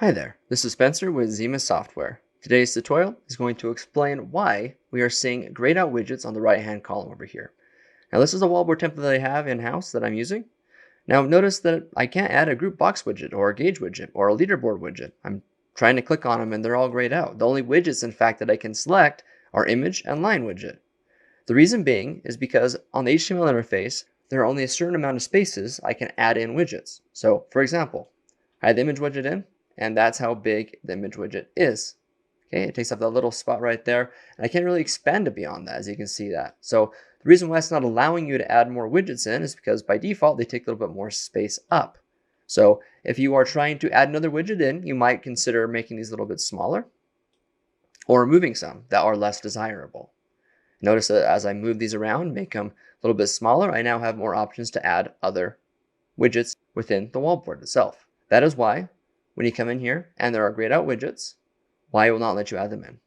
Hi there, this is Spencer with Xima Software. Today's tutorial is going to explain why we are seeing grayed out widgets on the right hand column over here. Now this is a wallboard template that I have in-house that I'm using. Now notice that I can't add a group box widget or a gauge widget or a leaderboard widget. I'm trying to click on them and they're all grayed out. The only widgets in fact that I can select are image and line widget. The reason being is because on the HTML interface, there are only a certain amount of spaces I can add in widgets. So for example, I add the image widget in, and that's how big the image widget is. Okay, it takes up that little spot right there, and I can't really expand it beyond that, as you can see that. So the reason why it's not allowing you to add more widgets in is because by default, they take a little bit more space up. So if you are trying to add another widget in, you might consider making these a little bit smaller or removing some that are less desirable. Notice that as I move these around, make them a little bit smaller, I now have more options to add other widgets within the wallboard itself. That is why when you come in here and there are grayed out widgets, why it will not let you add them in.